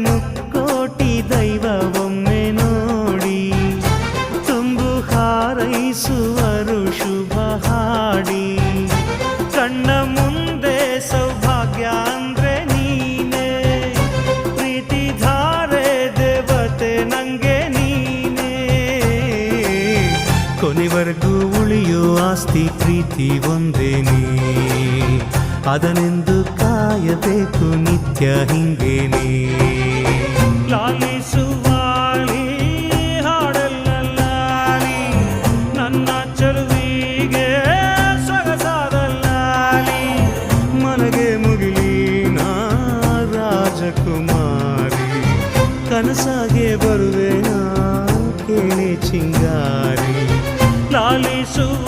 ಮುಕ್ಕೋಟಿ ದೈವವೊಮ್ಮೆ ನೋಡಿ ತುಂಬು ಹಾರೈಸುವರು ಶುಭ ಹಾಡಿ ಕಣ್ಣ ಮುಂದೆ ಸೌಭಾಗ್ಯ ಅಂದ್ರೆ ನೀನೇ ಪ್ರೀತಿ ಧಾರೆ ದೇವತೆ ನಂಗೆ ನೀನೇ ಕೊನೆವರೆಗೂ ಉಳಿಯೋ ಆಸ್ತಿ ಪ್ರೀತಿ ಒಂದೇನೇ ಅದನೆಂದು ಕಾಯಬೇಕು ನಿತ್ಯ ಹಿಂಗೇನೆ ಲಾಲಿಸುವಾಲಿ ಹಾಡಲ್ಲಾಲಿ ನನ್ನ ಚೆಲುವಿಗೆ ಸೊಗಸಾದಲ್ಲಾಲಿ ಮನಗೆ ಮುಗಿಲಿನ ರಾಜಕುಮಾರಿ ಕನಸಾಗೆ ಬರುವೆ ನಾ ಕೇಳಿ ಚಿಂಗಾರಿ ಲಾಲಿಸುವ